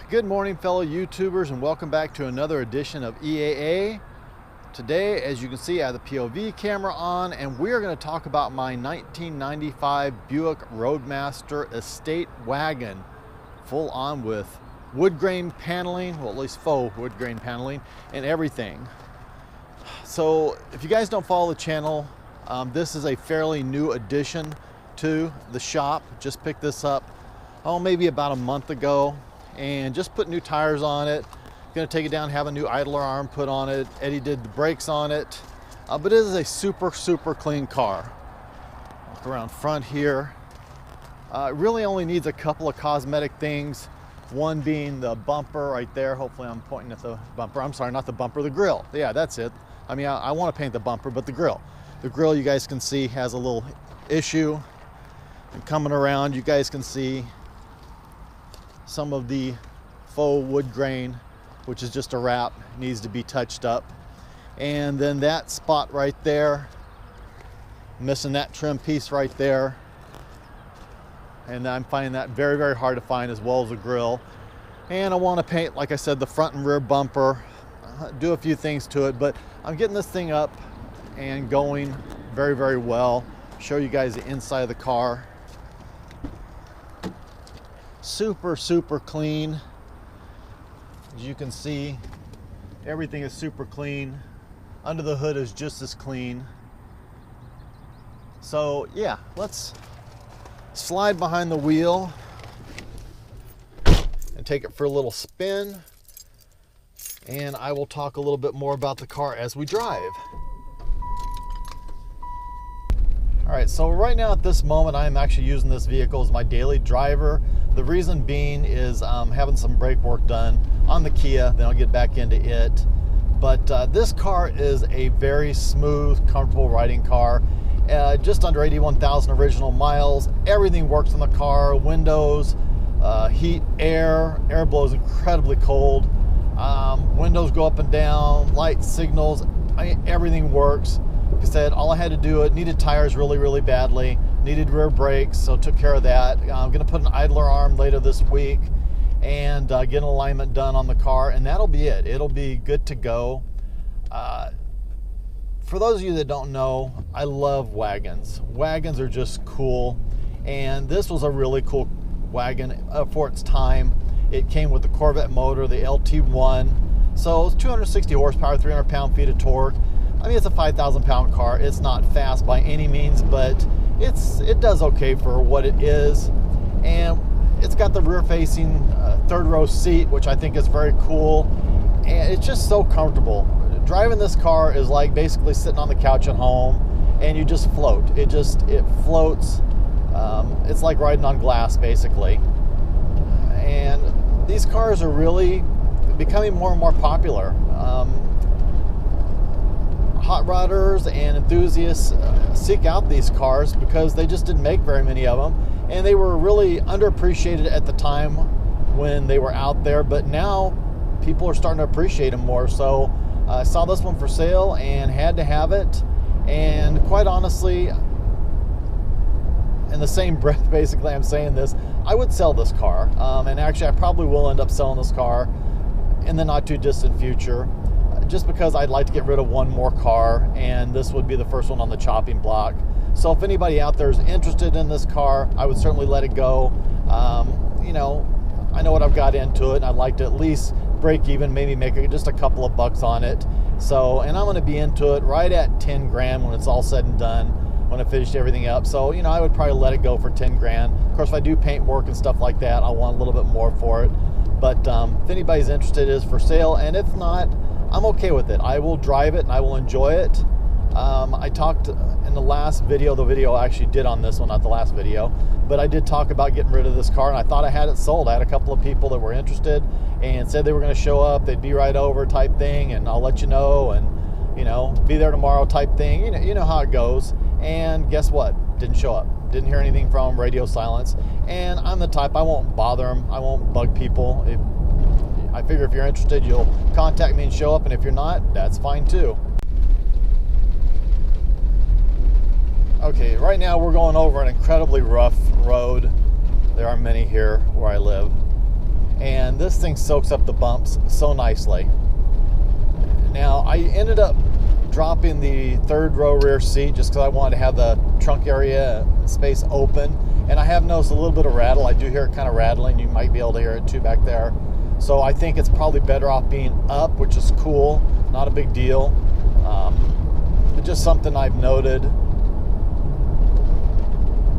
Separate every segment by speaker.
Speaker 1: Good morning, fellow YouTubers, and welcome back to another edition of EAA. Today, as you can see, I have the POV camera on, and we are going to talk about my 1995 Buick Roadmaster Estate wagon, full on with wood grain paneling, well, at least faux wood grain paneling, and everything. So, if you guys don't follow the channel, this is a fairly new addition to the shop. Just picked this up, maybe about a month ago. And just put new tires on it. Gonna take it down, have a new idler arm put on it. Eddie did the brakes on it. But it is a super clean car. Look around front here. It really only needs a couple of cosmetic things. One being the bumper right there. Hopefully I'm pointing at the bumper. I'm sorry, not the bumper, the grill. Yeah, that's it. I mean, I want to paint the bumper, but the grill. The grill, you guys can see, has a little issue. And coming around, you guys can see some of the faux wood grain, which is just a wrap, needs to be touched up. And then that spot right there, missing that trim piece right there. And I'm finding that very hard to find, as well as the grill. And I want to paint, like I said, the front and rear bumper, do a few things to it, but I'm getting this thing up and going very well. Show you guys the inside of the car. Super clean. As you can see, everything is super clean. Under the hood is just as clean. So yeah, let's slide behind the wheel and take it for a little spin, and I will talk a little bit more about the car as we drive. All right, so right now at this moment, I am actually using this vehicle as my daily driver. The reason being is having some brake work done on the Kia, then I'll get back into it. But this car is a very smooth, comfortable riding car. Just under 81,000 original miles. Everything works in the car, windows, heat, air blows incredibly cold. Windows go up and down, light signals, I mean, everything works. Like I said, all I had to do, it needed tires really badly, needed rear brakes, so took care of that. I'm going to put an idler arm later this week and get an alignment done on the car, and that'll be it. It'll be good to go. For those of you that don't know, I love wagons. Wagons are just cool, and this was a really cool wagon for its time. It came with the Corvette motor, the LT1, so it's 260 horsepower, 300 pound-feet of torque. I mean, it's a 5,000 pound car. It's not fast by any means, but it does okay for what it is. And it's got the rear facing third row seat, which I think is very cool. And it's just so comfortable. Driving this car is like basically sitting on the couch at home and you just float. It floats. It's like riding on glass, basically. And these cars are really becoming more and more popular. Hot rodders and enthusiasts seek out these cars because they just didn't make very many of them, and they were really underappreciated at the time when they were out there, but now people are starting to appreciate them more. So I saw this one for sale and had to have it, and quite honestly, in the same breath, basically, I'm saying this, I would sell this car, and actually I probably will end up selling this car in the not too distant future, just because I'd like to get rid of one more car, and this would be the first one on the chopping block. So if anybody out there is interested in this car, I would certainly let it go. You know, I know what I've got into it, and I'd like to at least break even, maybe make just a couple of bucks on it. So, and I'm going to be into it right at 10 grand when it's all said and done, when I finished everything up. So, you know, I would probably let it go for 10 grand. Of course, if I do paint work and stuff like that, I'll want a little bit more for it. But if anybody's interested, it is for sale, and if not, I'm okay with it. I will drive it and I will enjoy it. I talked in the last video, the video I actually did on this one, not the last video, but I did talk about getting rid of this car, and I thought I had it sold. I had a couple of people that were interested and said they were going to show up, they'd be right over type thing, and I'll let you know, and you know, be there tomorrow type thing. You know how it goes. And guess what? Didn't show up. Didn't hear anything from them, radio silence. And I'm the type, I won't bother them. I won't bug people. I figure if you're interested, you'll contact me and show up, and if you're not, that's fine too. Okay, right now we're going over an incredibly rough road. There are many here where I live. And and this thing soaks up the bumps so nicely. Now, I ended up dropping the third row rear seat just because I wanted to have the trunk area space open, and I have noticed a little bit of rattle. I do hear it kind of rattling. You might be able to hear it too back there. So I think it's probably better off being up, which is cool, not a big deal. But just something I've noted.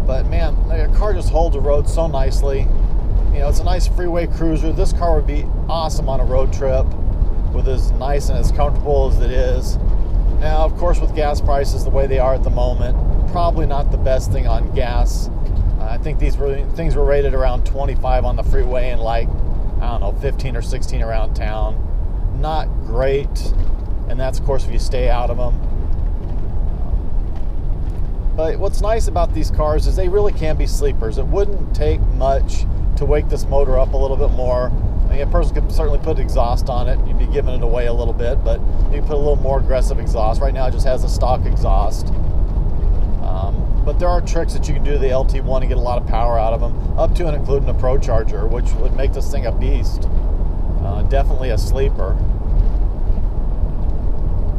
Speaker 1: But man, the car just holds the road so nicely. You know, it's a nice freeway cruiser. This car would be awesome on a road trip with as nice and as comfortable as it is. Now, of course, with gas prices the way they are at the moment, probably not the best thing on gas. I think these things were rated around 25 on the freeway and like, I don't know, 15 or 16 around town. Not great. And that's, of course, if you stay out of them. But what's nice about these cars is they really can be sleepers. It wouldn't take much to wake this motor up a little bit more. I mean, a person could certainly put exhaust on it. You'd be giving it away a little bit, but you can put a little more aggressive exhaust. Right now it just has a stock exhaust. But there are tricks that you can do to the LT1 to get a lot of power out of them, up to and including a Pro Charger, which would make this thing a beast. Definitely a sleeper.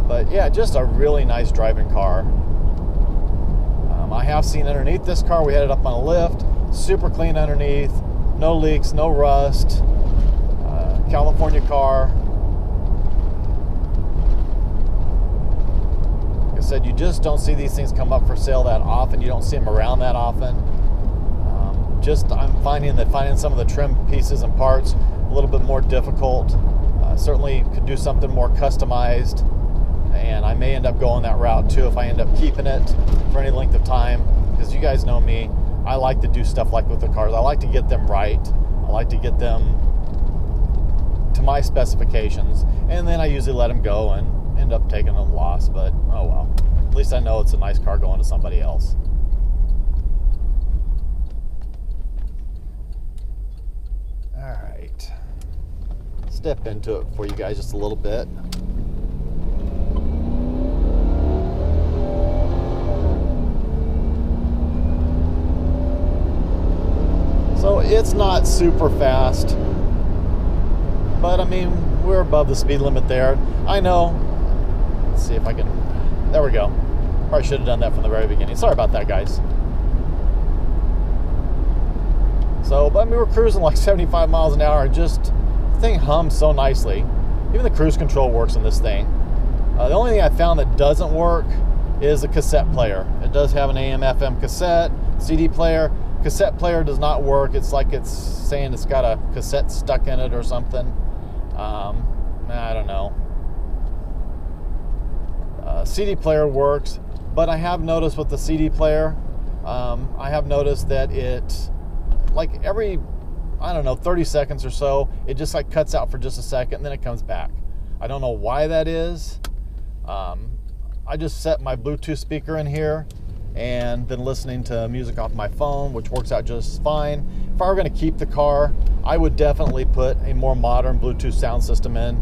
Speaker 1: But yeah, just a really nice driving car. I have seen underneath this car. We had it up on a lift. Super clean underneath. No leaks, no rust. California car. Like I said, you just don't see these things come up for sale that often. You don't see them around that often. I'm finding that finding some of the trim pieces and parts a little bit more difficult. Certainly could do something more customized, and I may end up going that route too if I end up keeping it for any length of time, because you guys know me, I like to do stuff like with the cars. I like to get them right. I like to get them to my specifications, and then I usually let them go and end up taking a loss, but oh well. At least I know it's a nice car going to somebody else. Alright, step into it for you guys just a little bit. So it's not super fast, but I mean, we're above the speed limit there. I know. Let's see if I can. There we go. Probably should have done that from the very beginning. Sorry about that, guys. So, but I mean, we're cruising like 75 miles an hour, and just the thing hums so nicely. Even the cruise control works in this thing. The only thing I found that doesn't work is the cassette player. It does have an AM/FM cassette, CD player. Cassette player does not work. It's like it's saying it's got a cassette stuck in it or something. I don't know. CD player works, but I have noticed with the CD player, I have noticed that it, like every, I don't know, 30 seconds or so, it just like cuts out for just a second and then it comes back. I don't know why that is. I just set my Bluetooth speaker in here and been listening to music off my phone, which works out just fine. If I were going to keep the car, I would definitely put a more modern Bluetooth sound system in,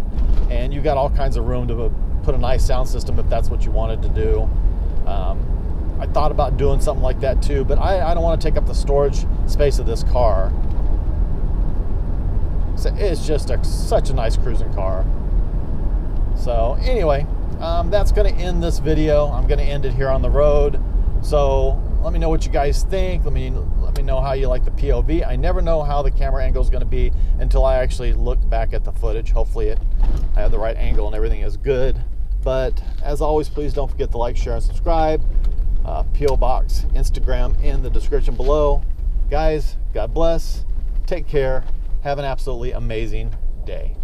Speaker 1: and you got all kinds of room to put a nice sound system if that's what you wanted to do. I thought about doing something like that too, but I don't want to take up the storage space of this car. So it's just such a nice cruising car. So anyway, that's going to end this video. I'm going to end it here on the road. So let me know what you guys think. Let me know how you like the POV. I never know how the camera angle is going to be until I actually look back at the footage. Hopefully I have the right angle and everything is good. But as always, please don't forget to like, share, and subscribe. P.O. Box, Instagram in the description below. Guys, God bless. Take care. Have an absolutely amazing day.